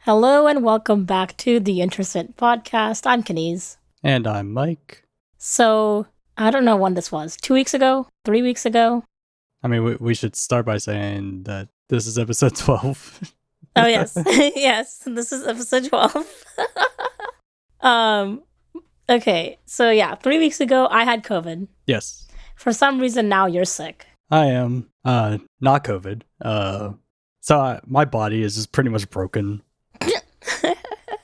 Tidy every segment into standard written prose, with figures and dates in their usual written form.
Hello and welcome back to the Intersint podcast. I'm Kaneez. And I'm Mike. So, I don't know when this was. 2 weeks ago? 3 weeks ago? I mean, we should start by saying that this is episode 12. Oh, yes. Yes, this is episode 12. Okay, so yeah, 3 weeks ago, I had COVID. Yes. For some reason, now you're sick. I am. Not COVID. My body is just pretty much broken.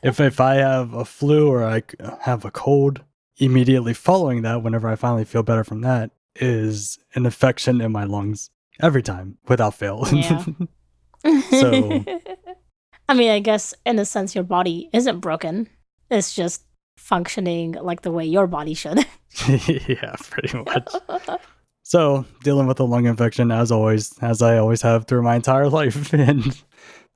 If I have a flu or I have a cold, immediately following that, whenever I finally feel better from that, is an infection in my lungs every time, without fail. Yeah. So, I mean, I guess in a sense, your body isn't broken. It's just functioning like the way your body should. yeah, pretty much. So, dealing with a lung infection, as always, as I always have through my entire life. And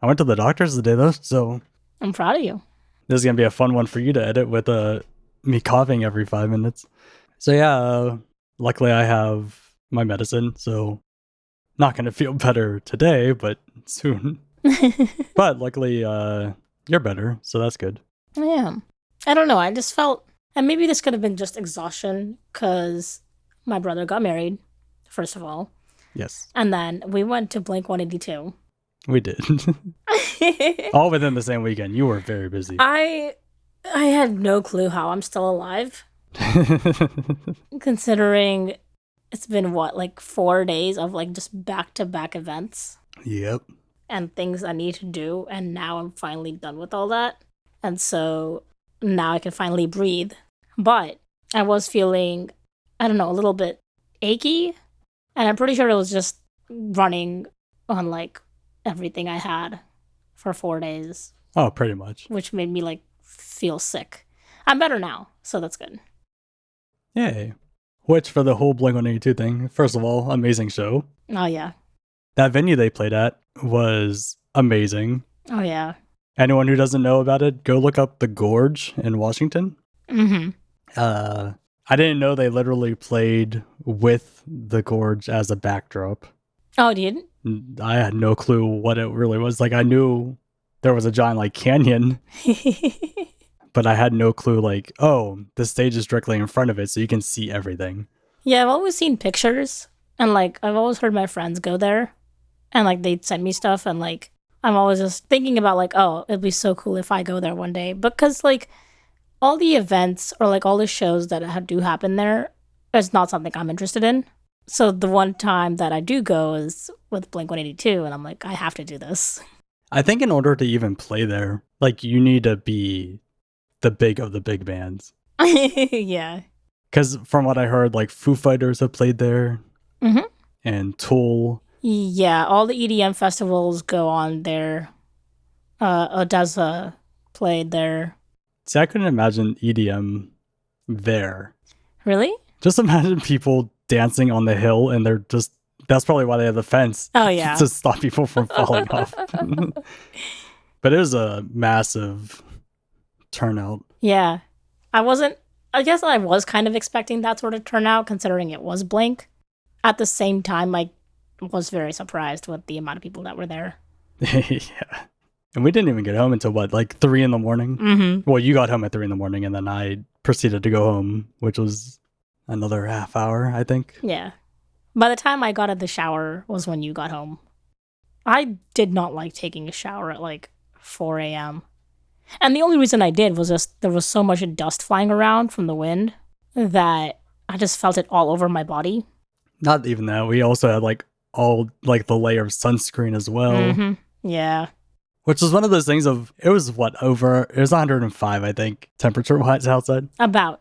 I went to the doctor's today, though, so I'm proud of you. this is going to be a fun one for you to edit with me coughing every 5 minutes. So, yeah, luckily I have my medicine, so not going to feel better today, but soon. But luckily, you're better, so that's good. I am. I don't know. I just felt, and maybe this could have been just exhaustion because my brother got married, first of all. Yes. And then we went to Blink-182. We did. All within the same weekend. You were very busy. I had no clue how I'm still alive, considering it's been, 4 days of, just back-to-back events. Yep. And things I need to do, and now I'm finally done with all that. And so now I can finally breathe. But I was feeling, I don't know, a little bit achy, and I'm pretty sure it was just running on, everything I had for 4 days. Oh, pretty much. Which made me, feel sick. I'm better now, so that's good. Yay. Which, for the whole Blink-182 thing, first of all, amazing show. Oh, yeah. That venue they played at was amazing. Oh, yeah. Anyone who doesn't know about it, go look up the Gorge in Washington. Mm-hmm. I didn't know they literally played with the Gorge as a backdrop. Oh, you didn't? I had no clue what it really was. I knew there was a giant, canyon, but I had no clue, the stage is directly in front of it, so you can see everything. Yeah, I've always seen pictures, and, I've always heard my friends go there, and, they'd send me stuff, and, I'm always just thinking about, oh, it'd be so cool if I go there one day. Because, all the events or, all the shows that do happen there is not something I'm interested in. So the one time that I do go is with Blink-182, and I'm like, I have to do this. I think in order to even play there, you need to be the big of the big bands. Yeah. Because from what I heard, Foo Fighters have played there. Mm-hmm. And Tool. Yeah, all the EDM festivals go on there. Odessa played there. See, I couldn't imagine EDM there. Really? Just imagine people dancing on the hill, and that's probably why they have the fence. Oh, yeah. To stop people from falling off. But it was a massive turnout. Yeah. I guess I was kind of expecting that sort of turnout, considering it was Blink. At the same time, I was very surprised with the amount of people that were there. Yeah. And we didn't even get home until 3 in the morning? Mm-hmm. Well, you got home at 3 in the morning, and then I proceeded to go home, which was another half hour, I think. Yeah. By the time I got out of the shower was when you got home. I did not like taking a shower at 4 a.m. And the only reason I did was just there was so much dust flying around from the wind that I just felt it all over my body. Not even that. We also had all the layer of sunscreen as well. Mm-hmm. Yeah. Which was one of those things it was 105, I think, temperature-wise outside. About.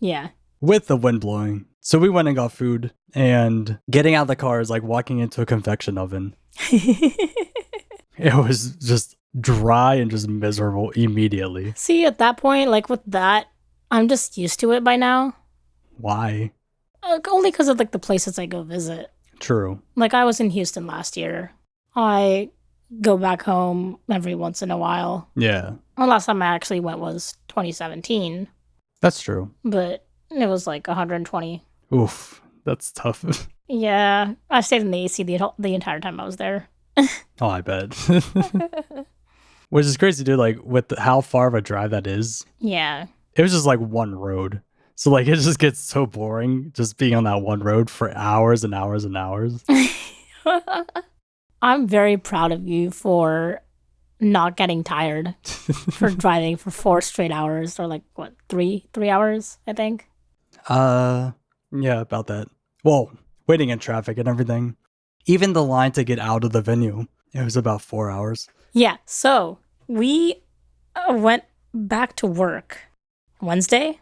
Yeah. With the wind blowing. So we went and got food, and getting out of the car is like walking into a convection oven. It was just dry and just miserable immediately. See, at that point, with that, I'm just used to it by now. Why? Only because of the places I go visit. True. I was in Houston last year. I go back home every once in a while. Yeah. The last time I actually went was 2017. That's true. But it was 120. Oof, that's tough. Yeah, I stayed in the AC the entire time I was there. Oh, I bet. Which is crazy, dude. Like with how far of a drive that is, Yeah. it was just like one road. So like it just gets so boring just being on that one road for hours and hours and hours. I'm very proud of you for not getting tired for driving for 4 straight hours or like what, 3 hours, I think. Yeah, about that. Well, waiting in traffic and everything. Even the line to get out of the venue, it was about 4 hours. Yeah, so we went back to work Wednesday.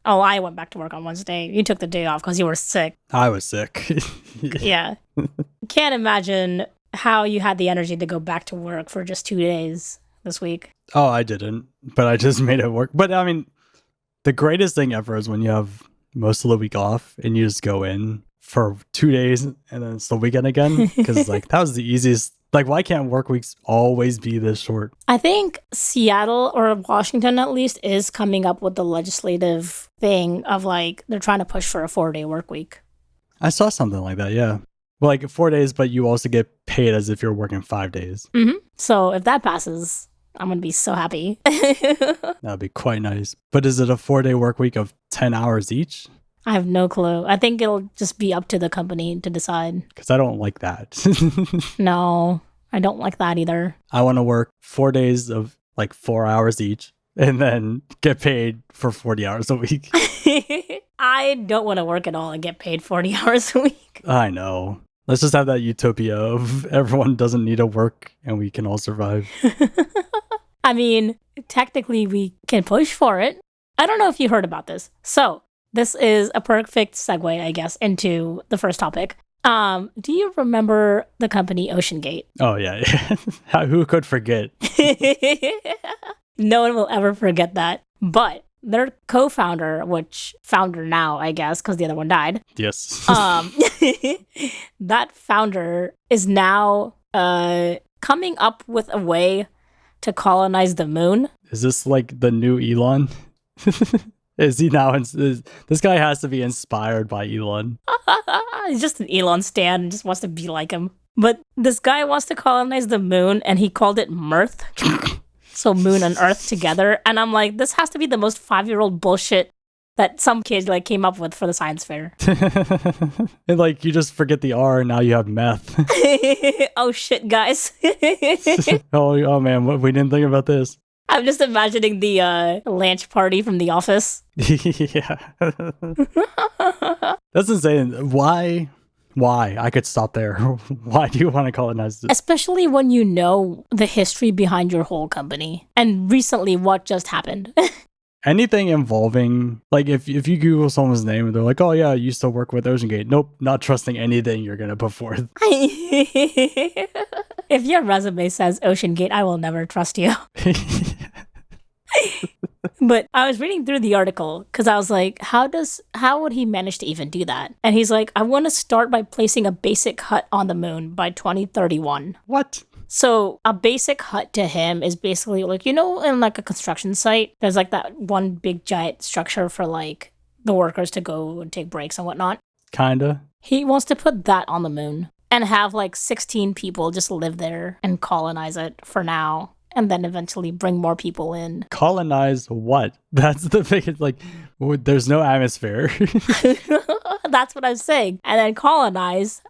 Oh, I went back to work on Wednesday. You took the day off because you were sick. I was sick. Yeah. Can't imagine how you had the energy to go back to work for just 2 days this week. Oh, I didn't, but I just made it work. But I mean, the greatest thing ever is when you have most of the week off and you just go in for 2 days and then it's the weekend again. Because like that was the easiest. Like, why can't work weeks always be this short? I think Seattle or Washington at least is coming up with the legislative thing of like they're trying to push for a 4-day work week. I saw something like that, yeah. Well, like 4 days, but you also get paid as if you're working 5 days. Mm-hmm. So if that passes, I'm going to be so happy. That'd be quite nice. But is it a 4-day work week of 10 hours each? I have no clue. I think it'll just be up to the company to decide. Because I don't like that. No, I don't like that either. I want to work 4 days of like 4 hours each and then get paid for 40 hours a week. I don't want to work at all and get paid 40 hours a week. I know. Let's just have that utopia of everyone doesn't need to work and we can all survive. I mean, technically we can push for it. I don't know if you heard about this. So this is a perfect segue, I guess, into the first topic. Do you remember the company Oceangate? Oh, yeah. Who could forget? No one will ever forget that. But their co-founder, which founder now, I guess, because the other one died. Yes. That founder is now coming up with a way to colonize the moon. Is this like the new Elon? Is he now? This guy has to be inspired by Elon. He's just an Elon stan and just wants to be like him. But this guy wants to colonize the moon, and he called it Mirth. So moon and Earth together. And I'm like, this has to be the most 5-year-old bullshit that some kid like came up with for the science fair. And like you just forget the R, and now you have meth. Oh shit, guys. oh man, we didn't think about this. I'm just imagining the lunch party from The Office. Yeah. That's insane. Why? I could stop there. Why do you want to colonize this? Especially when you know the history behind your whole company and recently what just happened. Anything involving, like if you Google someone's name and they're like, oh yeah, I used to work with Oceangate. Nope, not trusting anything you're going to put forth. If your resume says Oceangate, I will never trust you. But I was reading through the article because I was like, how would he manage to even do that? And he's like, I want to start by placing a basic hut on the moon by 2031. What? So a basic hut to him is basically like, in like a construction site, there's like that one big giant structure for like the workers to go and take breaks and whatnot. Kinda. He wants to put that on the moon and have like 16 people just live there and colonize it for now. And then eventually bring more people in. Colonize what? That's the biggest, like, there's no atmosphere. That's what I'm saying. And then colonize,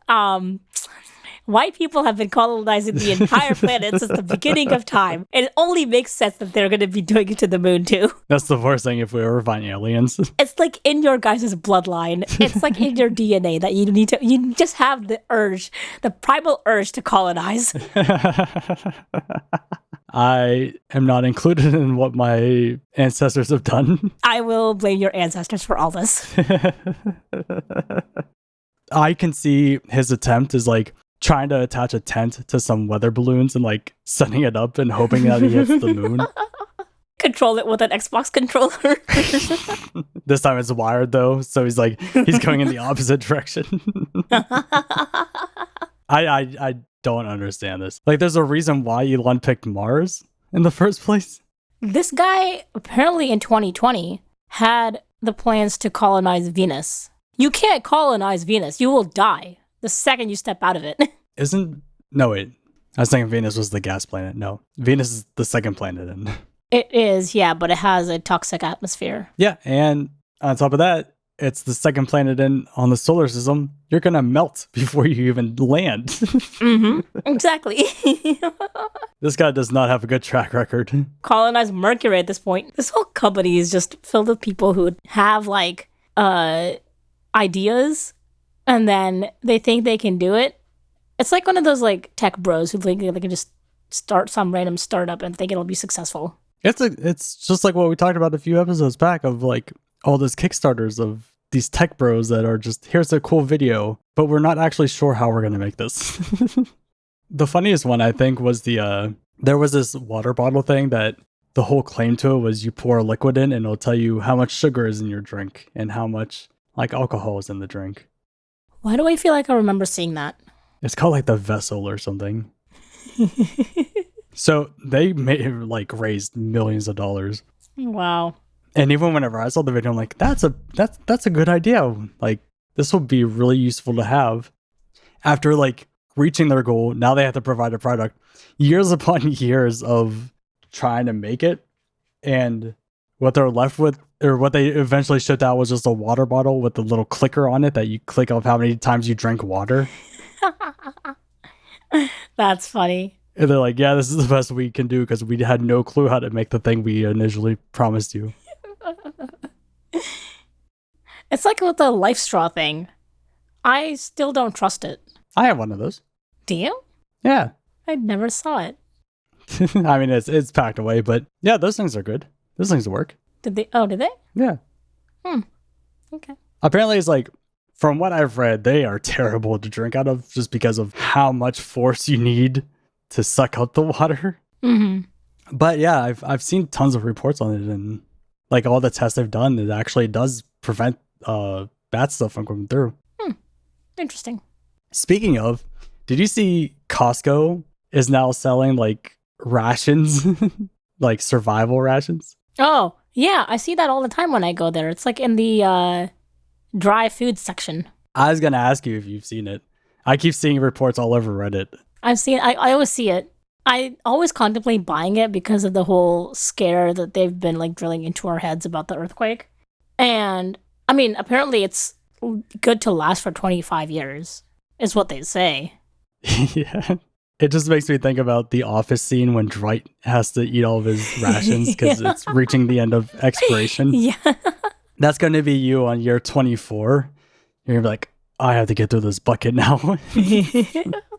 white people have been colonizing the entire planet since the beginning of time. And it only makes sense that they're going to be doing it to the moon too. That's the worst thing if we ever find aliens. It's like in your guys' bloodline. It's like in your DNA that you just have the urge, the primal urge to colonize. I am not included in what my ancestors have done. I will blame your ancestors for all this. I can see his attempt is like trying to attach a tent to some weather balloons and like setting it up and hoping that he hits the moon. Control it with an Xbox controller. This time it's wired though, so he's going in the opposite direction. I don't understand this. Like, there's a reason why Elon picked Mars in the first place. This guy, apparently in 2020, had the plans to colonize Venus. You can't colonize Venus. You will die the second you step out of it. No, wait. I was thinking Venus was the gas planet. No, Venus is the second planet. And It is, yeah, but it has a toxic atmosphere. yeah, and on top of that, it's the second planet on the solar system. You're going to melt before you even land. Exactly. This guy does not have a good track record. Colonize Mercury at this point. This whole company is just filled with people who have like ideas and then they think they can do it. It's like one of those like tech bros who think they can just start some random startup and think it'll be successful. It's just like what we talked about a few episodes back of like all those Kickstarters of these tech bros that are just, here's a cool video, but we're not actually sure how we're going to make this. The funniest one, I think, was there was this water bottle thing that the whole claim to it was you pour a liquid in and it'll tell you how much sugar is in your drink and how much like alcohol is in the drink. Why do I feel like I remember seeing that? It's called like the vessel or something. So they raised millions of dollars. Wow. And even whenever I saw the video, I'm like, that's a good idea. Like, this will be really useful to have. After like reaching their goal, now they have to provide a product. Years upon years of trying to make it, and what they're left with, or what they eventually shipped out, was just a water bottle with a little clicker on it that you click off how many times you drink water. That's funny. And they're like, yeah, this is the best we can do because we had no clue how to make the thing we initially promised you. It's like with the life straw thing. I still don't trust it. I have one of those. Do you? Yeah. I never saw it. I mean, it's packed away, but yeah, those things are good. Those things work. Did they? Oh, did they? Yeah. Okay. Apparently, it's like, from what I've read, they are terrible to drink out of just because of how much force you need to suck up the water. But yeah, I've seen tons of reports on it, and like all the tests they've done, it actually does prevent bad stuff from coming through. Interesting. Speaking of, did you see Costco is now selling like rations, like survival rations? Oh, yeah. I see that all the time when I go there. It's like in the dry food section. I was going to ask you if you've seen it. I keep seeing reports all over Reddit. I always see it. I always contemplate buying it because of the whole scare that they've been like drilling into our heads about the earthquake. And I mean, apparently it's good to last for 25 years, is what they say. Yeah. It just makes me think about the Office scene when Dwight has to eat all of his rations because it's reaching the end of expiration. Yeah. That's going to be you on year 24. You're going to be like, I have to get through this bucket now.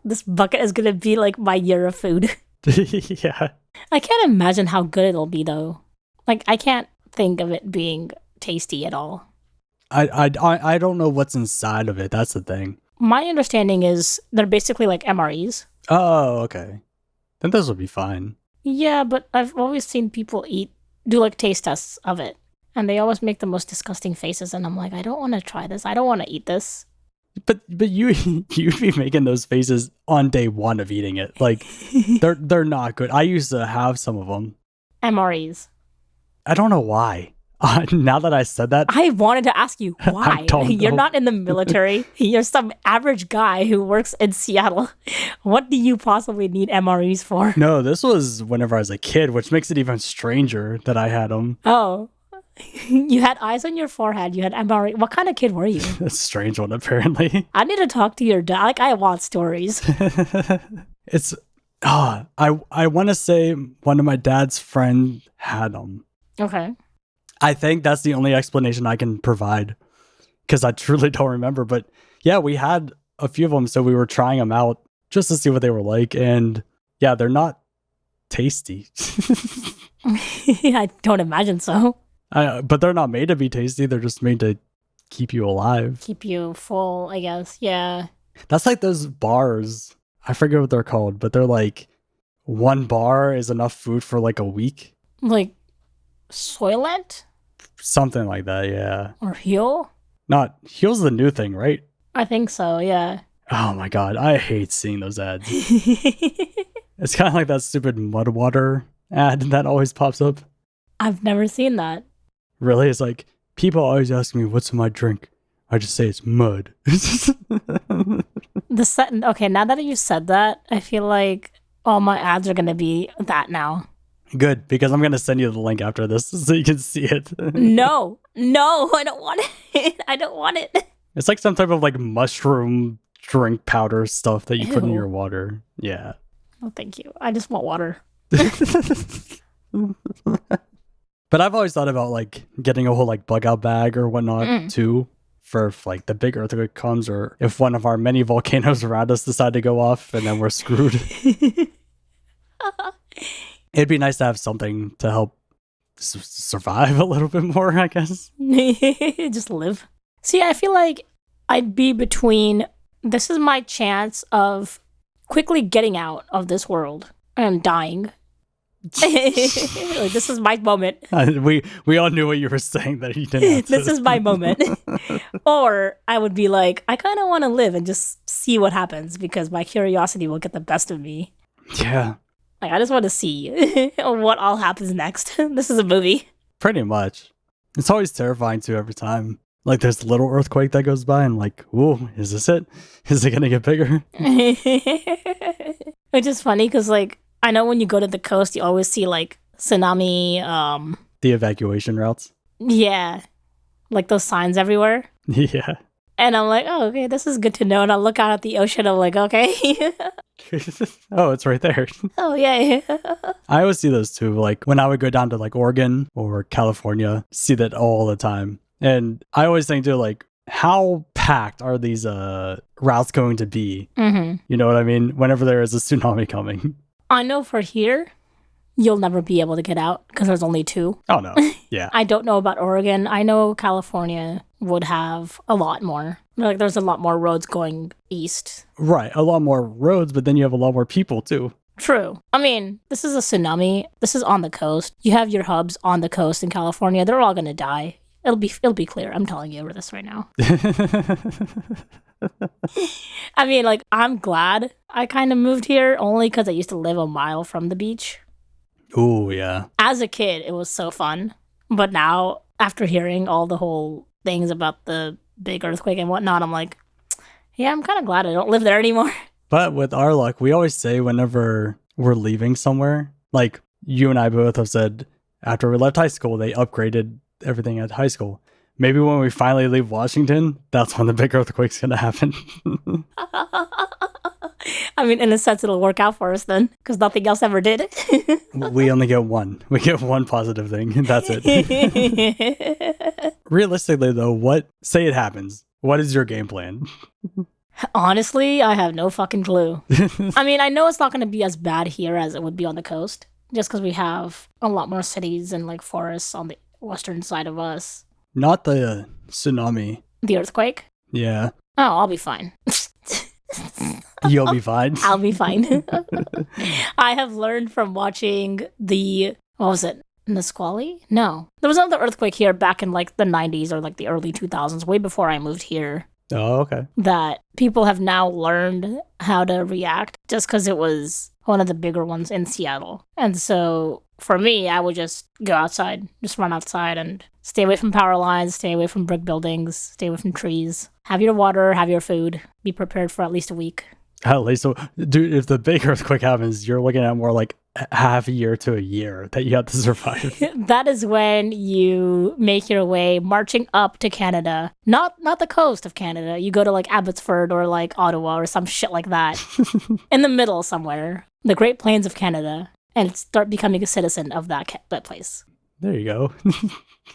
This bucket is going to be like my year of food. Yeah. I can't imagine how good it'll be, though. Like, I can't think of it being tasty at all. I don't know what's inside of it. That's the thing. My understanding is they're basically like MREs. Oh, okay. Then this will be fine. Yeah, but I've always seen people do like taste tests of it. And they always make the most disgusting faces. And I'm like, I don't want to try this. I don't want to eat this. But you'd be making those faces on day one of eating it. Like, they're not good. I used to have some of them. MREs. I don't know why. Now that I said that, I wanted to ask you why. You're not in the military. You're some average guy who works in Seattle. What do you possibly need MREs for? No, this was whenever I was a kid, which makes it even stranger that I had them. Oh, you had eyes on your forehead. You had MRE. What kind of kid were you? A strange one, apparently. I need to talk to your dad. Like, I want stories. It's, I want to say one of my dad's friend had them. Okay. I think that's the only explanation I can provide because I truly don't remember. But yeah, we had a few of them, so we were trying them out just to see what they were like. And yeah, they're not tasty. I don't imagine so. But they're not made to be tasty. They're just made to keep you alive. Keep you full, I guess. Yeah. That's like those bars. I forget what they're called, but they're like one bar is enough food for like a week. Like Soylent? Something like that, yeah. Or Heal? Not Heal's the new thing, right? I think so, yeah. Oh my god, I hate seeing those ads. It's kind of like that stupid mud water ad that always pops up. I've never seen that. Really? It's like, people always ask me, what's in my drink? I just say it's mud. Okay, now that you said that, I feel like All my ads are going to be that now. Good, because I'm going to send you the link after this so you can see it. No, I don't want it. I don't want it. It's like some type of like mushroom drink powder stuff that you put in Ew. your water. Yeah. Oh, thank you. I just want water. But I've always thought about like getting a whole like bug out bag or whatnot too, for if like the big earthquake comes, or if one of our many volcanoes around us decide to go off and then we're screwed. It'd be nice to have something to help survive a little bit more, I guess. Just live. See, I feel like I'd be between, this is my chance of quickly getting out of this world and dying. Like, this is my moment. We all knew what you were saying, that you didn't have to. This is my moment. Or I would be like, I kind of want to live and just see what happens, because my curiosity will get the best of me. Yeah. Like, I just want to see what all happens next. This is a movie. Pretty much. It's always terrifying too every time. Like there's a little earthquake that goes by and like, whoa, is this it? Is it gonna get bigger? Which is funny because like, I know when you go to the coast, you always see like tsunami, The evacuation routes. yeah, like those signs everywhere. Yeah. And I'm like, oh, okay, this is good to know. And I look out at the ocean, I'm like, okay. Oh, it's right there. Oh, yeah. I always see those too. Like when I would go down to like Oregon or California, see that all the time. And I always think too, like, how packed are these routes going to be? Mm-hmm. You know what I mean? Whenever there is a tsunami coming. I know for here, you'll never be able to get out because there's only two. Oh, no. Yeah. I don't know about Oregon. I know California would have a lot more. Like, there's a lot more roads going east. Right. A lot more roads, but then you have a lot more people too. True. I mean, this is a tsunami. This is on the coast. You have your hubs on the coast in California. They're all going to die. It'll be clear. I'm telling you over this right now. I mean, like, I'm glad I kind of moved here only because I used to live a mile from the beach. Ooh, yeah. As a kid, it was so fun. But now, after hearing all the whole things about the big earthquake and whatnot, I'm like, yeah, I'm kind of glad I don't live there anymore. But with our luck, we always say whenever we're leaving somewhere, like you and I both have said, after we left high school, they upgraded everything at high school. Maybe when we finally leave Washington, that's when the big earthquake's going to happen. I mean, in a sense, it'll work out for us then, because nothing else ever did. We only get one. We get one positive thing. That's it. Realistically, though, say it happens. What is your game plan? Honestly, I have no fucking clue. I mean, I know it's not going to be as bad here as it would be on the coast, just because we have a lot more cities and like forests on the western side of us. Not the tsunami. The earthquake? Yeah. Oh, I'll be fine. You'll be fine. I'll be fine. I have learned from watching what was it? Nisqually? No. There was another earthquake here back in like the 90s or like the early 2000s, way before I moved here. Oh, okay. That people have now learned how to react just because it was one of the bigger ones in Seattle. And so for me, I would just go outside, just run outside and stay away from power lines, stay away from brick buildings, stay away from trees. Have your water, have your food. Be prepared for at least a week. At least, so, dude, if the big earthquake happens, you're looking at more like half a year to a year that you have to survive. That is when you make your way marching up to Canada. Not the coast of Canada. You go to like Abbotsford or like Ottawa or some shit like that. In the middle somewhere. The Great Plains of Canada. And start becoming a citizen of that place. There you go.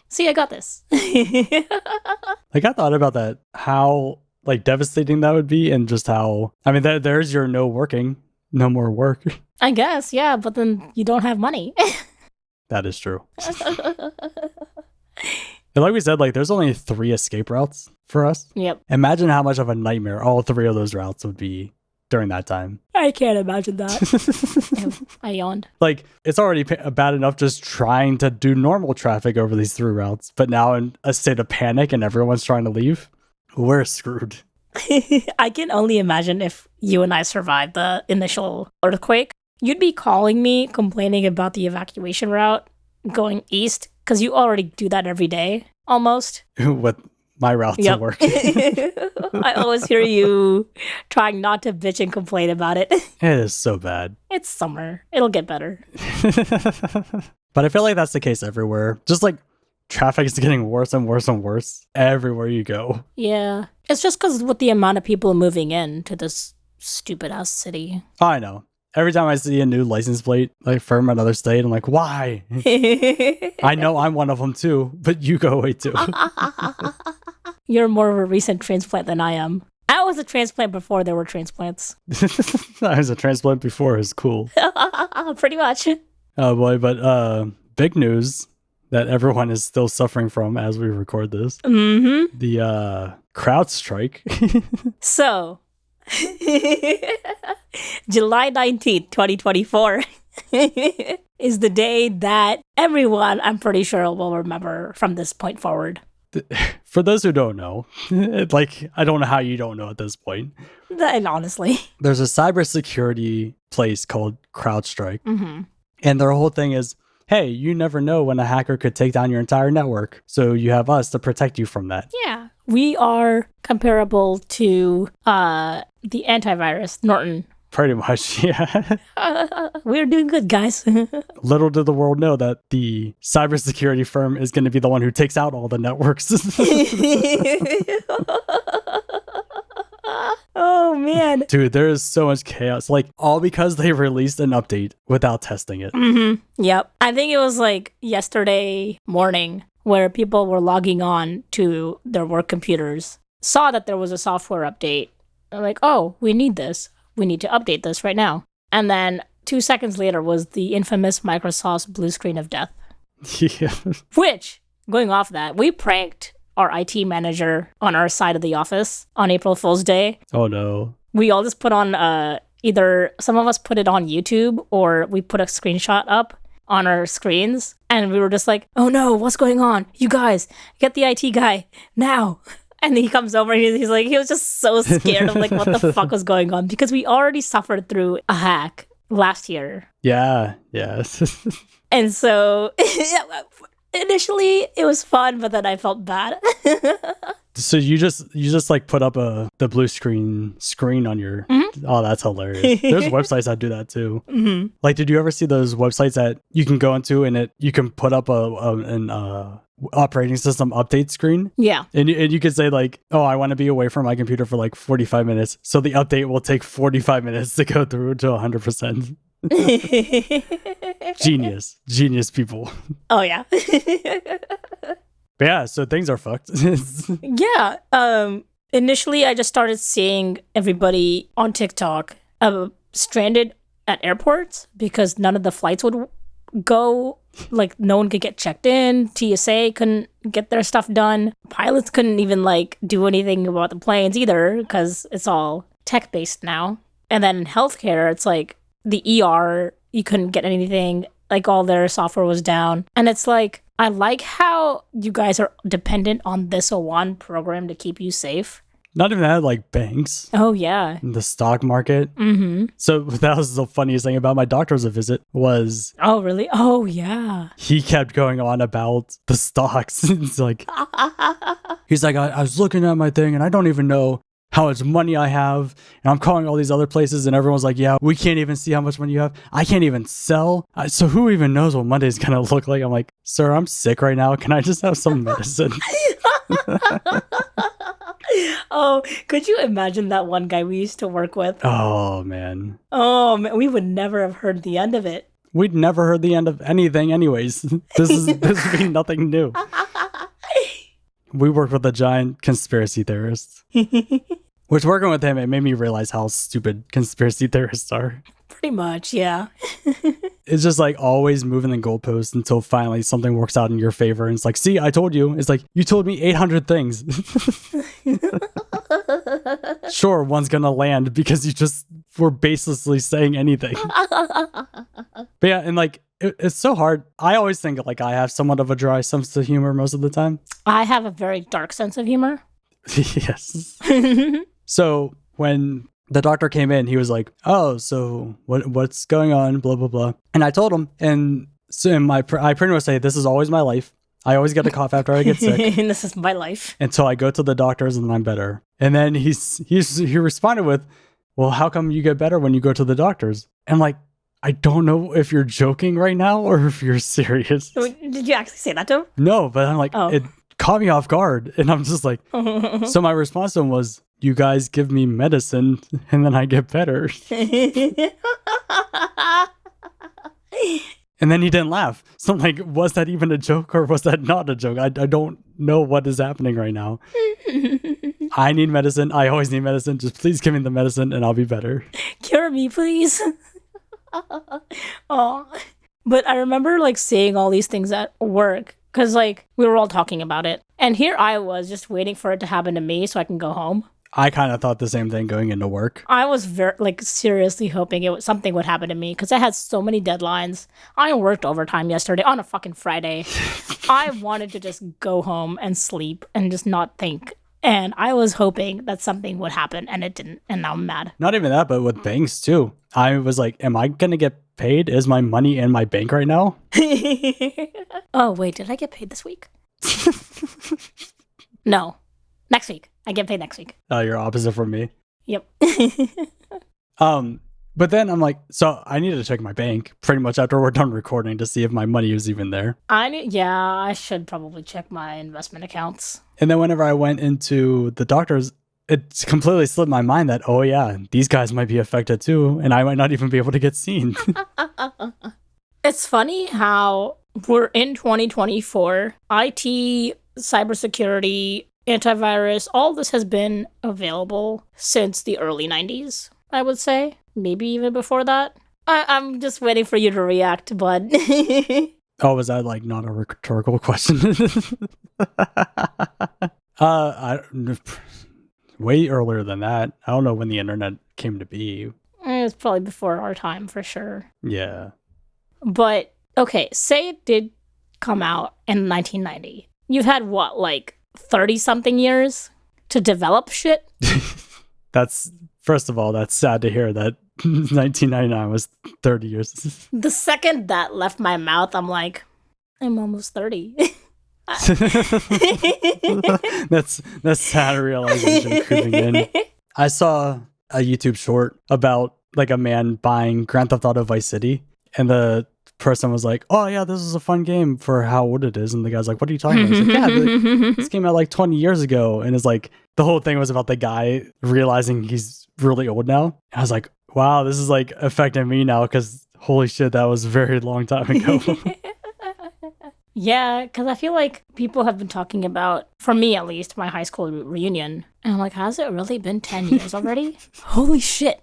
See, I got this. Like, I thought about that, how like devastating that would be, and just how, I mean, there's your no more work. I guess, yeah, but then you don't have money. That is true. And like we said, like there's only 3 escape routes for us. Yep. Imagine how much of a nightmare all 3 of those routes would be during that time. I can't imagine that. I yawned. Like, it's already bad enough just trying to do normal traffic over these 3 routes, but now in a state of panic and everyone's trying to leave, we're screwed. I can only imagine if you and I survived the initial earthquake. You'd be calling me complaining about the evacuation route going east, because you already do that every day, almost. With my route to Yep. work. I always hear you trying not to bitch and complain about it. It is so bad. It's summer. It'll get better. But I feel like that's the case everywhere. Just like traffic is getting worse and worse and worse everywhere you go. Yeah. It's just because with the amount of people moving in to this stupid ass city. I know. Every time I see a new license plate, like from another state, I'm like, why? I know I'm one of them too, but you go away too. You're more of a recent transplant than I am. I was a transplant before there were transplants. I was a transplant before. It was cool. Pretty much. Oh boy, but big news that everyone is still suffering from as we record this. Mm-hmm. The crowd strike. So, July 19th, 2024 is the day that everyone, I'm pretty sure, will remember from this point forward. For those who don't know, like, I don't know how you don't know at this point. And honestly. There's a cybersecurity place called CrowdStrike. Mm-hmm. And their whole thing is, hey, you never know when a hacker could take down your entire network. So you have us to protect you from that. Yeah. We are comparable to the antivirus, Norton. Pretty much, yeah. We're doing good, guys. Little did the world know that the cybersecurity firm is going to be the one who takes out all the networks. Oh, man. Dude, there is so much chaos. Like, all because they released an update without testing it. Mm-hmm. Yep. I think it was like yesterday morning where people were logging on to their work computers, saw that there was a software update. They're like, oh, we need this. We need to update this right now. And then 2 seconds later was the infamous Microsoft's blue screen of death. Yeah. Which, going off that, we pranked our IT manager on our side of the office on April Fool's Day. Oh, no. We all just put on either some of us put it on YouTube or we put a screenshot up on our screens. And we were just like, oh no, what's going on? You guys, get the IT guy now. And he comes over and he's like, he was just so scared of like what the fuck was going on because we already suffered through a hack last year. Yeah. And so initially it was fun, but then I felt bad. So you just like put up the blue screen on your. Mm-hmm. Oh, that's hilarious. There's websites that do that too. Mm-hmm. Like, did you ever see those websites that you can go into and you can put up an operating system update screen? Yeah. And you could say like, oh, I want to be away from my computer for like 45 minutes. So the update will take 45 minutes to go through to 100%. Genius people. Oh yeah. But yeah, so things are fucked. Yeah. Initially I just started seeing everybody on TikTok stranded at airports because none of the flights would go. Like, no one could get checked in. TSA couldn't get their stuff done. Pilots couldn't even like do anything about the planes either because it's all tech based now. And then in healthcare, it's like the ER, you couldn't get anything. Like, all their software was down. And it's like, I like how you guys are dependent on this one program to keep you safe. Not even that, like banks. Oh, yeah. The stock market. Mm-hmm. So that was the funniest thing about my doctor's visit was... Oh, really? Oh, yeah. He kept going on about the stocks. It's like... He's like, I was looking at my thing and I don't even know how much money I have. And I'm calling all these other places and everyone's like, yeah, we can't even see how much money you have. I can't even sell. So who even knows what Monday's going to look like? I'm like, sir, I'm sick right now. Can I just have some medicine? Oh, could you imagine that one guy we used to work with? Oh, man. Oh, man, we would never have heard the end of it. We'd never heard the end of anything anyways. This would be nothing new. We work with a giant conspiracy theorist. Which, working with him, it made me realize how stupid conspiracy theorists are. Pretty much, yeah. It's just like always moving the goalposts until finally something works out in your favor. And it's like, see, I told you. It's like, you told me 800 things. Sure, one's going to land because you just were baselessly saying anything. But yeah, and like, it's so hard. I always think like I have somewhat of a dry sense of humor most of the time. I have a very dark sense of humor. Yes. So when the doctor came in, he was like, oh, so what's going on? Blah, blah, blah. And I told him, and so I pretty much say, this is always my life. I always get a cough after I get sick. And this is my life. Until I go to the doctors and then I'm better. And then he responded with, well, how come you get better when you go to the doctors? And I'm like, I don't know if you're joking right now or if you're serious. Did you actually say that to him? No, but I'm like, it caught me off guard. And I'm just like, so my response to him was, you guys give me medicine and then I get better. And then he didn't laugh. So I'm like, was that even a joke or was that not a joke? I don't know what is happening right now. I need medicine. I always need medicine. Just please give me the medicine and I'll be better. Cure me, please. Oh, but I remember like seeing all these things at work because like we were all talking about it. And here I was just waiting for it to happen to me so I can go home. I kind of thought the same thing going into work. I was seriously hoping something would happen to me because I had so many deadlines. I worked overtime yesterday on a fucking Friday. I wanted to just go home and sleep and just not think. And I was hoping that something would happen and it didn't. And now I'm mad. Not even that, but with banks too. I was like, am I going to get paid? Is my money in my bank right now? Oh, wait, did I get paid this week? No. Next week. I get paid next week. Oh, you're opposite from me. Yep. But then I'm like, so I need to check my bank pretty much after we're done recording to see if my money is even there. I should probably check my investment accounts. And then whenever I went into the doctor's, it completely slipped my mind that, oh yeah, these guys might be affected too, and I might not even be able to get seen. It's funny how we're in 2024. IT, cybersecurity, antivirus, all this has been available since the early 90s, I would say. Maybe even before that. I'm just waiting for you to react, bud. Oh, was that like not a rhetorical question? Way earlier than that. I don't know when the internet came to be. It was probably before our time, for sure. Yeah. But, okay, say it did come out in 1990. You've had, what, like 30-something years to develop shit? First of all, that's sad to hear that 1999 was 30 years. The second that left my mouth, I'm like, I'm almost 30. That's sad realization creeping in. I saw a YouTube short about like a man buying Grand Theft Auto Vice City, and the person was like, oh yeah, this is a fun game for how old it is. And the guy's like, what are you talking about? He's like, yeah, this came out like 20 years ago. And it's like, the whole thing was about the guy realizing he's really old now. I was like, wow, this is like affecting me now because holy shit, that was a very long time ago. Yeah, because I feel like people have been talking about, for me at least, my high school reunion. And I'm like, has it really been 10 years already? Holy shit.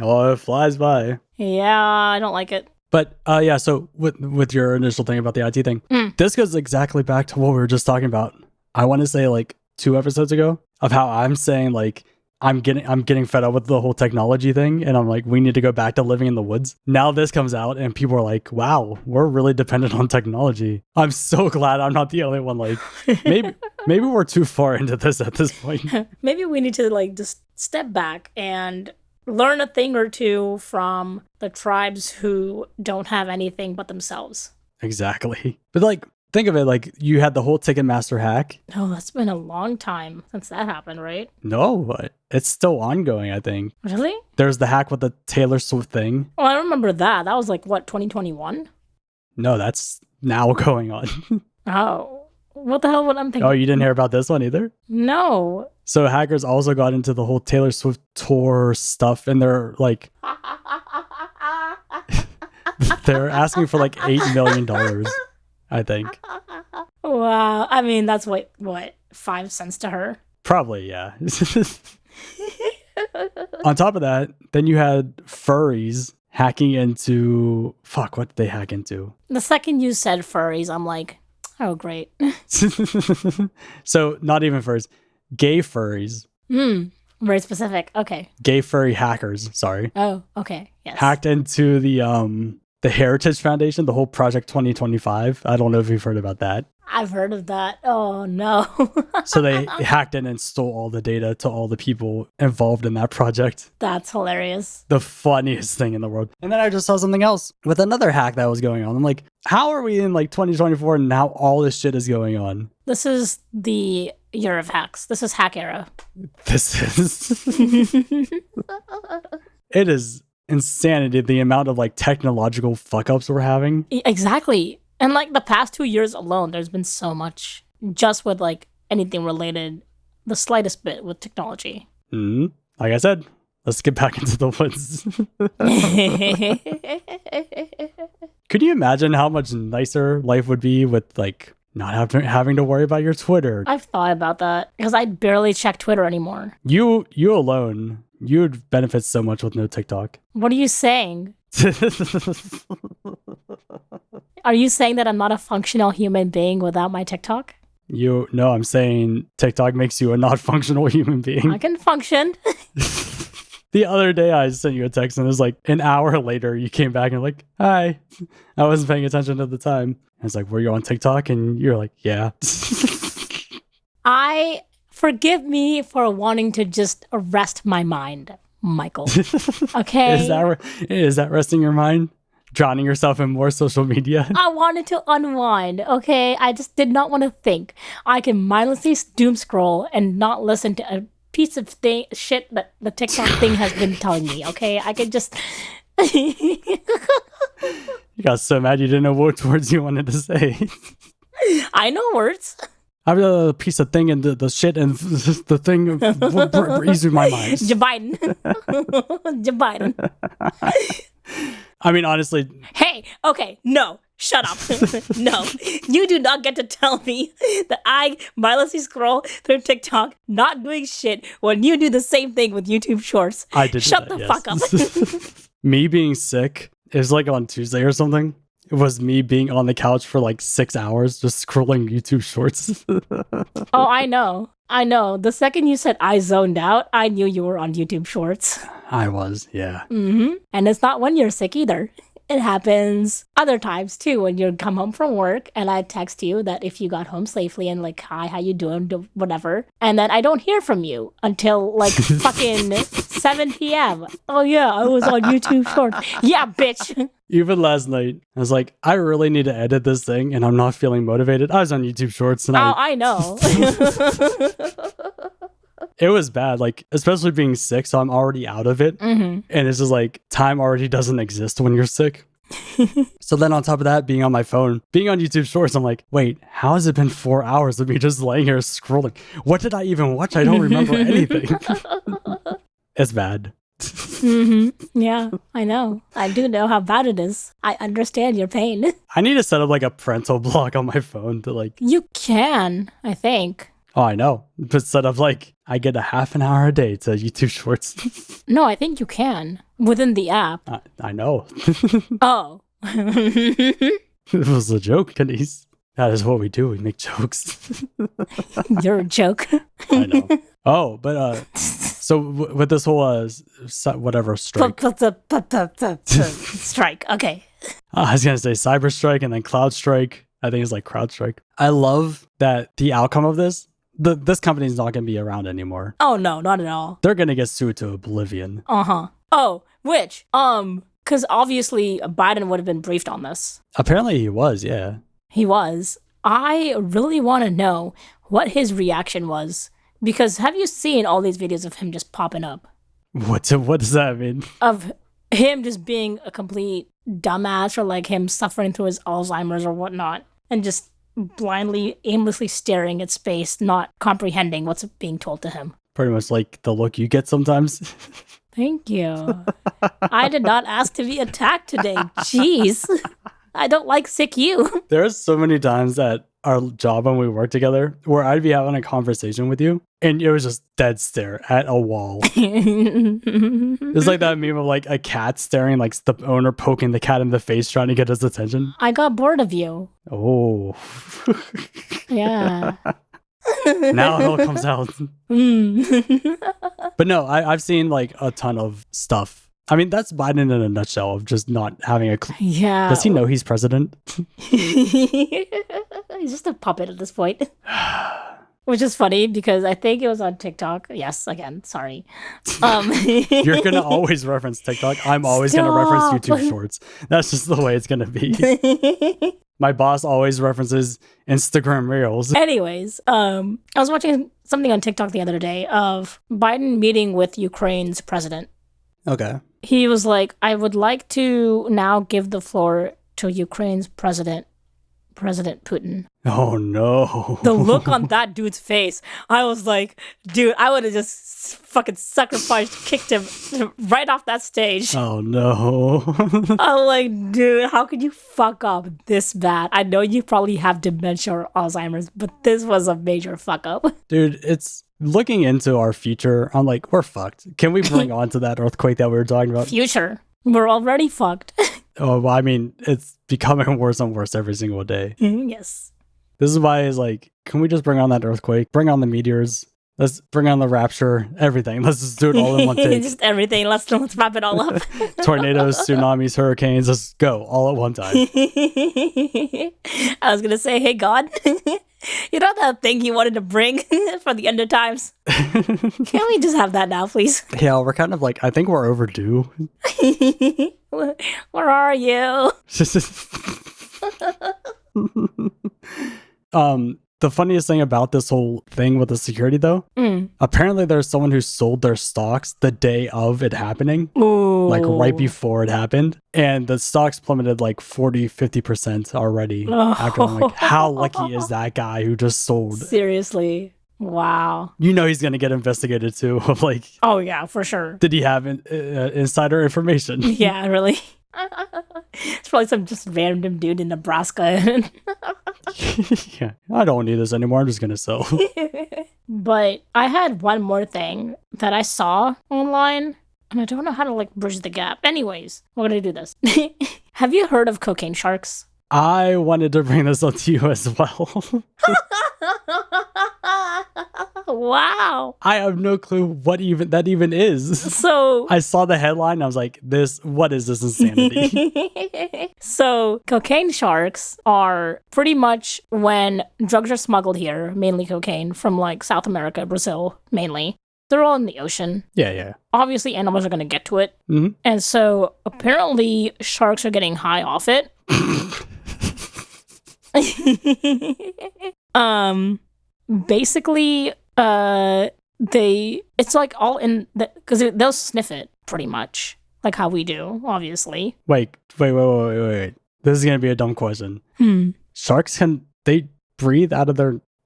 Oh, it flies by. Yeah, I don't like it. But yeah, so with your initial thing about the IT thing, this goes exactly back to what we were just talking about. I want to say like 2 episodes ago of how I'm saying like I'm getting fed up with the whole technology thing, and I'm like, we need to go back to living in the woods. Now this comes out and people are like, wow, we're really dependent on technology. I'm so glad I'm not the only one. Like maybe we're too far into this at this point. Maybe we need to like just step back and learn a thing or two from the tribes who don't have anything but themselves. Exactly. But like, think of it, like you had the whole Ticketmaster hack. Oh, that's been a long time since that happened, right? No, but it's still ongoing, I think. Really? There's the hack with the Taylor Swift thing. Oh, I remember that. That was like, what, 2021? No, that's now going on. Oh, what the hell would I'm thinking? Oh, you didn't hear about this one either? No. So hackers also got into the whole Taylor Swift tour stuff, and they're like, they're asking for like $8 million, I think. Wow. I mean, that's what 5 cents to her? Probably, yeah. On top of that, then you had furries hacking into, fuck, what did they hack into? The second you said furries, I'm like, oh, great. So not even furries, gay furries. Very specific. Okay. Gay furry hackers, sorry. Oh, okay. Yes. Hacked into the the Heritage Foundation, the whole Project 2025. I don't know if you've heard about that. I've heard of that. Oh, no. So they hacked in and stole all the data to all the people involved in that project. That's hilarious. The funniest thing in the world. And then I just saw something else with another hack that was going on. I'm like, how are we in like 2024 and now all this shit is going on? This is the year of hacks. This is hack era. This is... It is insanity, the amount of like technological fuck-ups we're having. Exactly. And like the past 2 years alone, there's been so much just with like anything related, the slightest bit with technology. Like I said, let's get back into the woods. Could you imagine how much nicer life would be with like not having to worry about your Twitter? I've thought about that because I barely check Twitter anymore. You alone, you would benefit so much with no TikTok. What are you saying? Are you saying that I'm not a functional human being without my TikTok? No, I'm saying TikTok makes you a not functional human being. I can function. The other day I sent you a text and it was like an hour later you came back and like, hi. I wasn't paying attention at the time. I was like, were you on TikTok? And you're like, yeah. Forgive me for wanting to just rest my mind, Michael. Okay? Is that resting your mind? Drowning yourself in more social media? I wanted to unwind, okay? I just did not want to think. I can mindlessly doom scroll and not listen to a piece of shit that the TikTok thing has been telling me, okay? I could just... You got so mad you didn't know what words you wanted to say. I know words. I have a piece of thing and the shit and the thing easy my mind. Joe Biden. Joe Biden. I mean, honestly. Hey, okay, no, shut up. No, you do not get to tell me that I mindlessly scroll through TikTok, not doing shit, when you do the same thing with YouTube Shorts. I did. Shut the fuck up. Me being sick is like on Tuesday or something. It was me being on the couch for like 6 hours just scrolling YouTube Shorts. Oh, I know. The second you said I zoned out, I knew you were on YouTube Shorts. I was, yeah. And it's not when you're sick either. It happens other times too, when you come home from work and I text you that if you got home safely and like, hi, how you doing, whatever. And then I don't hear from you until like fucking 7 p.m. Oh yeah, I was on YouTube Shorts. Yeah, bitch. Even last night, I was like, I really need to edit this thing and I'm not feeling motivated. I was on YouTube Shorts and I know. It was bad, like, especially being sick, so I'm already out of it. And it's just like, time already doesn't exist when you're sick. So then on top of that, being on my phone, being on YouTube Shorts, I'm like, wait, how has it been 4 hours of me just laying here scrolling? What did I even watch? I don't remember anything. It's bad. Yeah, I know. I do know how bad it is. I understand your pain. I need to set up like a parental block on my phone to like... You can, I think. Oh, I know. But set up like, I get a half an hour a day to YouTube Shorts. No, I think you can. Within the app. I know. Oh. It was a joke, Kaneez. That is what we do. We make jokes. You're a joke. I know. Oh, but so with this whole whatever strike. Strike. Okay. I was gonna say cyber strike and then cloud strike. I think it's like crowd strike. I love that the outcome of this. This company is not gonna be around anymore. Oh no, not at all. They're gonna get sued to oblivion. Oh, which because obviously Biden would have been briefed on this. Apparently he was, yeah. He was. I really want to know what his reaction was. Because have you seen all these videos of him just popping up? What does that mean? Of him just being a complete dumbass or like him suffering through his Alzheimer's or whatnot and just blindly, aimlessly staring at space, not comprehending what's being told to him. Pretty much like the look you get sometimes. Thank you. I did not ask to be attacked today. Jeez. I don't like sick you. There's so many times at our job when we work together where I'd be having a conversation with you and it was just dead stare at a wall. It's like that meme of like a cat staring, like the owner poking the cat in the face trying to get his attention. I got bored of you. Oh. Yeah. Now it all comes out. But no, I've seen like a ton of stuff I mean, that's Biden in a nutshell of just not having a. Yeah. Does he know he's president? He's just a puppet at this point. Which is funny because I think it was on TikTok. Yes, again, sorry. You're gonna always reference TikTok. I'm always gonna reference YouTube Shorts. That's just the way it's gonna be. My boss always references Instagram Reels. Anyways, I was watching something on TikTok the other day of Biden meeting with Ukraine's president. Okay. He was like, I would like to now give the floor to Ukraine's President Putin. Oh no. The look on that dude's face, I was like, dude, I would have just fucking sucker punched, kicked him right off that stage. Oh no. I'm like, dude, how could you fuck up this bad? I know you probably have dementia or Alzheimer's, but this was a major fuck up. Dude, it's looking into our future. I'm like, we're fucked. Can we bring on to that earthquake that we were talking about? Future. We're already fucked. Oh, well, I mean, it's becoming worse and worse every single day. Yes. This is why it's like, can we just bring on that earthquake? Bring on the meteors. Let's bring on the rapture. Everything. Let's just do it all in one take. Just everything. Let's wrap it all up. Tornadoes, tsunamis, hurricanes. Let's go all at one time. I was gonna say, hey God, you know that thing you wanted to bring for the end of times? Can we just have that now, please? Yeah, we're kind of like, I think we're overdue. Where are you? The funniest thing about this whole thing with the security, though, apparently there's someone who sold their stocks the day of it happening. Ooh. Like right before it happened. And the stocks plummeted like 40-50% already. After I'm like, how lucky is that guy who just sold? Seriously. Wow. You know he's going to get investigated too. Of like, oh yeah, for sure. Did he have insider information? Yeah, really. It's probably some just random dude in Nebraska. Yeah, I don't need this anymore. I'm just going to sell. But I had one more thing that I saw online, and I don't know how to like bridge the gap. Anyways, we're going to do this. Have you heard of cocaine sharks? I wanted to bring this up to you as well. Wow. I have no clue what that even is. So I saw the headline and I was like, what is this insanity? So cocaine sharks are pretty much when drugs are smuggled here, mainly cocaine, from like South America, Brazil, mainly. They're all in the ocean. Yeah. Obviously, animals are going to get to it. Mm-hmm. And so apparently sharks are getting high off it. Basically, it's like all in the, because they'll sniff it pretty much like how we do, obviously. Wait. This is gonna be a dumb question. Sharks, can they breathe out of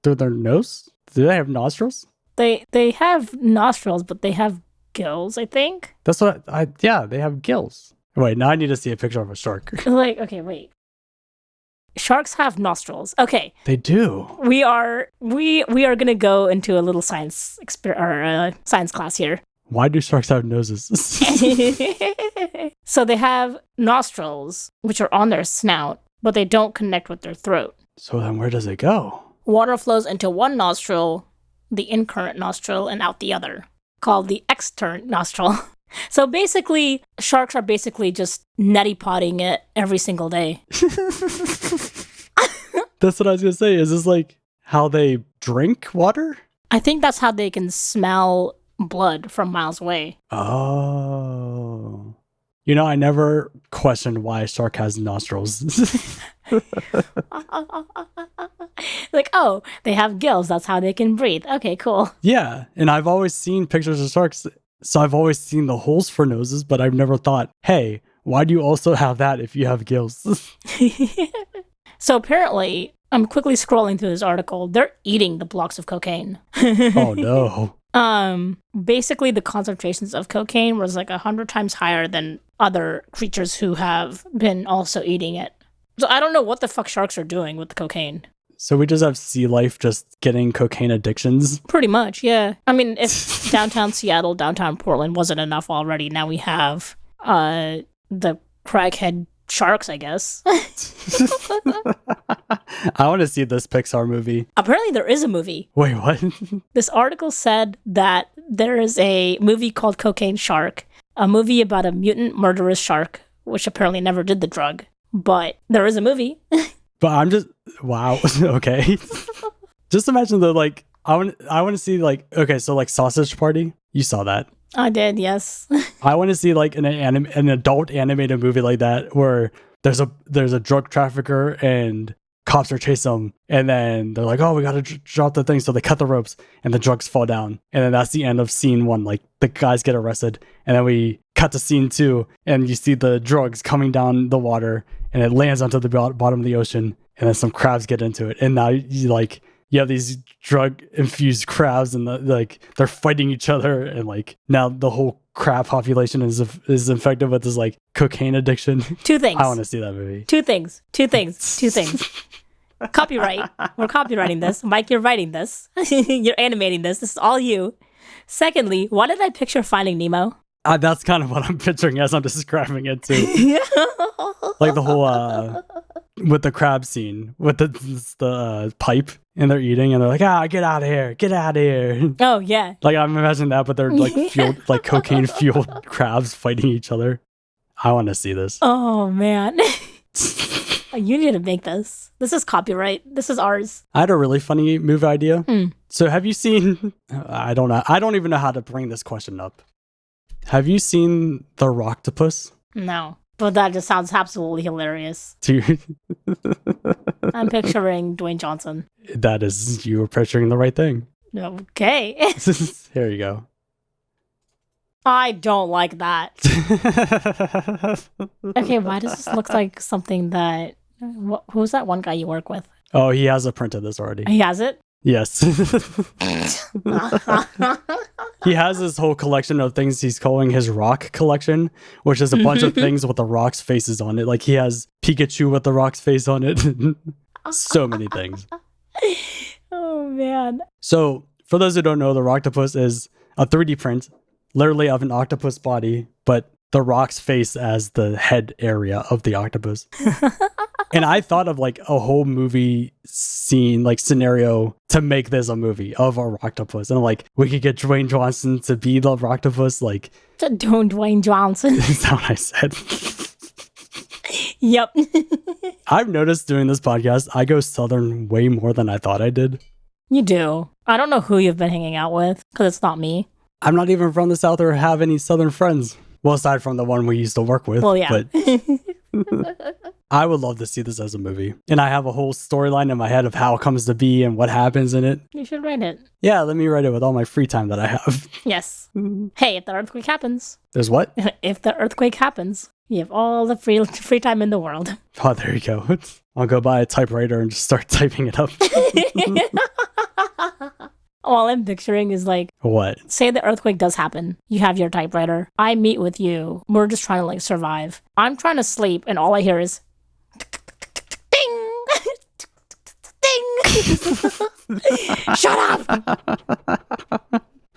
through their nose? Do they have nostrils? They have nostrils, but they have gills, I think. That's what yeah, they have gills. Wait, now I need to see a picture of a shark. Like, okay, wait. Sharks have nostrils. Okay. They do. We are gonna go into a little science science class here. Why do sharks have noses? So they have nostrils, which are on their snout, but they don't connect with their throat. So then where does it go? Water flows into one nostril, the incurrent nostril, and out the other, called the external nostril. So basically, sharks are basically just neti potting it every single day. That's what I was gonna say. Is this like how they drink water? I think that's how they can smell blood from miles away. Oh. You know, I never questioned why a shark has nostrils. Like, oh, they have gills. That's how they can breathe. Okay, cool. Yeah, and I've always seen pictures of sharks, so I've always seen the holes for noses, but I've never thought, hey, why do you also have that if you have gills? So apparently, I'm quickly scrolling through this article. They're eating the blocks of cocaine. Oh no. Basically the concentrations of cocaine was like 100 times higher than other creatures who have been also eating it. So I don't know what the fuck sharks are doing with the cocaine. So we just have sea life just getting cocaine addictions? Pretty much, yeah. I mean, if downtown Seattle, downtown Portland wasn't enough already, now we have the crackhead sharks, I guess. I want to see this Pixar movie. Apparently there is a movie. Wait, what? This article said that there is a movie called Cocaine Shark a movie about a mutant murderous shark, which apparently never did the drug. But there is a movie. But I'm just wow. Okay. Just imagine the like. I want to see like okay, so like Sausage Party. You saw that. I did, yes. I want to see like an adult animated movie like that where there's a drug trafficker and cops are chasing them, and then they're like, oh, we gotta drop the thing, so they cut the ropes and the drugs fall down, and then that's the end of scene 1. Like the guys get arrested, and then we cut to scene 2, and you see the drugs coming down the water, and it lands onto the bottom of the ocean, and then some crabs get into it, and now you have these drug infused crabs, and they're fighting each other, and like now the whole crab population is infected with this like cocaine addiction. 2 things. I want to see that movie. 2 things. 2 things. 2 things. Copyright. We're copywriting this. Mike, you're writing this. You're animating this. This is all you. Secondly, why did I picture Finding Nemo? That's kind of what I'm picturing as I'm describing it too. Like the whole with the crab scene with the pipe, and they're eating, and they're like, get out of here. Oh yeah. Like I'm imagining that, but they're like fueled, like cocaine fueled crabs fighting each other. I want to see this. Oh man. You need to make this. This is copyright. This is ours. I had a really funny movie idea. So have you seen, I don't know. I don't even know how to bring this question up. Have you seen The Rocktopus? No. But that just sounds absolutely hilarious. I'm picturing Dwayne Johnson. That is, you were picturing the right thing. Okay. Here you go. I don't like that. Okay, why does this look like something that... Who's that one guy you work with? Oh, he has a print of this already. He has it? Yes. He has this whole collection of things he's calling his rock collection, which is a bunch of things with the rock's faces on it. Like he has Pikachu with the rock's face on it. So many things. Oh, man. So, for those who don't know, the Rocktopus is a 3D print, literally of an octopus body, but the rock's face as the head area of the octopus. And I thought of like a whole movie scene, like scenario to make this a movie of a Rocktopus. And like, we could get Dwayne Johnson to be the Rocktopus. Like, don't Dwayne Johnson. Is that what I said? Yep. I've noticed doing this podcast, I go Southern way more than I thought I did. You do. I don't know who you've been hanging out with, because it's not me. I'm not even from the South or have any Southern friends. Well, aside from the one we used to work with. Well, yeah. But I would love to see this as a movie. And I have a whole storyline in my head of how it comes to be and what happens in it. You should write it. Yeah, let me write it with all my free time that I have. Yes. Hey, if the earthquake happens. There's what? If the earthquake happens, you have all the free time in the world. Oh, there you go. I'll go buy a typewriter and just start typing it up. All I'm picturing is like, what? Say the earthquake does happen. You have your typewriter. I meet with you. We're just trying to like survive. I'm trying to sleep, and all I hear is ding, ding. Shut up.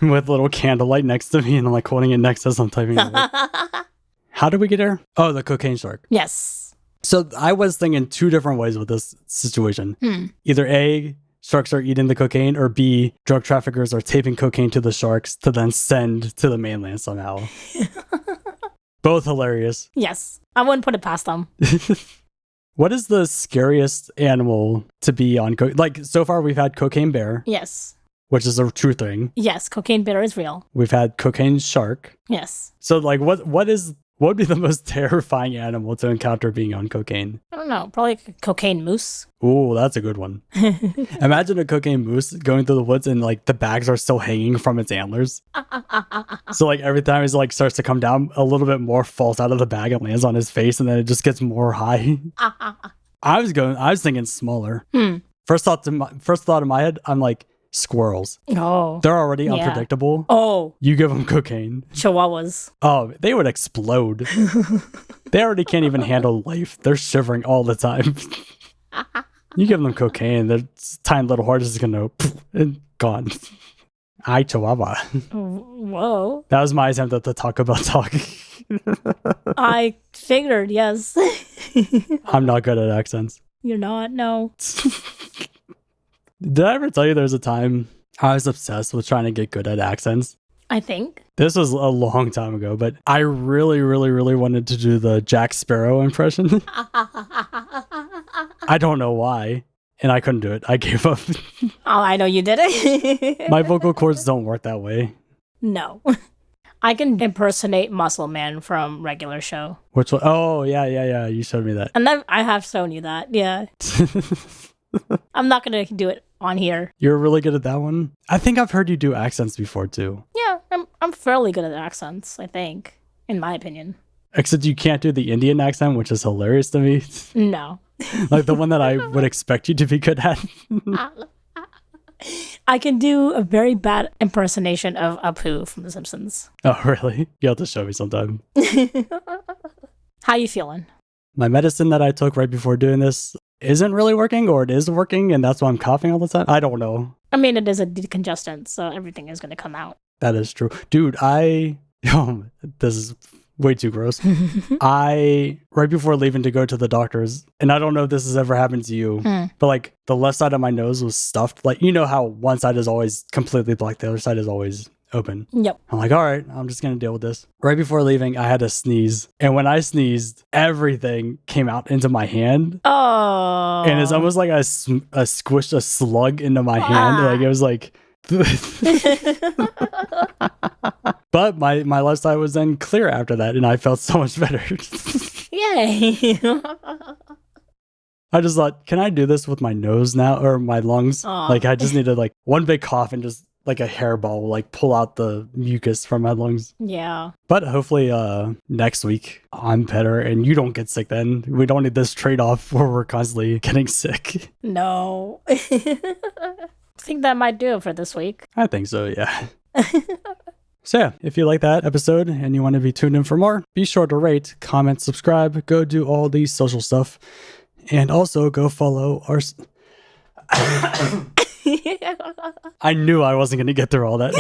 With a little candlelight next to me, and I'm like holding it next as I'm typing it. How did we get here? Oh, the cocaine shark. Yes. So I was thinking 2 different ways with this situation. Either A, sharks are eating the cocaine, or B, drug traffickers are taping cocaine to the sharks to then send to the mainland somehow. Both hilarious. Yes. I wouldn't put it past them. What is the scariest animal to be on cocaine? Like, so far we've had cocaine bear. Yes. Which is a true thing. Yes, cocaine bear is real. We've had cocaine shark. Yes. So, like, what would be the most terrifying animal to encounter being on cocaine? I don't know. Probably a cocaine moose. Ooh, that's a good one. Imagine a cocaine moose going through the woods and like the bags are still hanging from its antlers. So like every time he like starts to come down, a little bit more falls out of the bag and lands on his face, and then it just gets more high. I was thinking smaller. First thought in my head, I'm like, squirrels. Oh. They're already unpredictable. Oh. You give them cocaine. Chihuahuas. Oh, they would explode. They already can't even handle life. They're shivering all the time. You give them cocaine, their tiny little heart is gonna and gone. Ay, chihuahua. Whoa. That was my attempt at the talk about talk. I figured, yes. I'm not good at accents. You're not, no. Did I ever tell you there's a time I was obsessed with trying to get good at accents? I think. This was a long time ago, but I really, really, really wanted to do the Jack Sparrow impression. I don't know why. And I couldn't do it. I gave up. Oh, I know you did it. My vocal cords don't work that way. No. I can impersonate Muscle Man from regular show. Which one? Oh, yeah. You showed me that. And I have shown you that, yeah. I'm not going to do it on here. You're really good at that one? I think I've heard you do accents before, too. Yeah, I'm fairly good at accents, I think, in my opinion. Except you can't do the Indian accent, which is hilarious to me. No. Like the one that I would expect you to be good at. I can do a very bad impersonation of Apu from The Simpsons. Oh, really? You have to show me sometime. How you feeling? My medicine that I took right before doing this isn't really working, or it is working, and that's why I'm coughing all the time. I don't know. I mean, it is a decongestant, so everything is going to come out. That is true. Dude, this is way too gross. Right before leaving to go to the doctor's, and I don't know if this has ever happened to you, but like the left side of my nose was stuffed. Like, you know how one side is always completely black, the other side is always open. Yep. I'm like, all right, I'm just going to deal with this. Right before leaving, I had to sneeze. And when I sneezed, everything came out into my hand. Oh. And it's almost like I squished a slug into my hand. Like it was like... But my left side was then clear after that, and I felt so much better. Yay. I just thought, can I do this with my nose now, or my lungs? Aw. Like I just needed like one big cough and just like a hairball, like pull out the mucus from my lungs. Yeah. But hopefully next week I'm better and you don't get sick then. We don't need this trade-off where we're constantly getting sick. No. I think that might do it for this week. I think so, yeah. So yeah, if you like that episode and you want to be tuned in for more, be sure to rate, comment, subscribe, go do all these social stuff, and also go follow our... I knew I wasn't going to get through all that.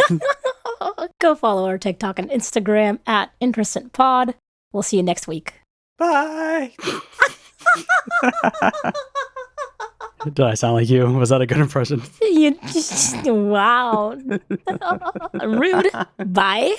Go follow our TikTok and Instagram at Intersint Pod. We'll see you next week. Bye! Did I sound like you? Was that a good impression? Wow. Rude. Bye.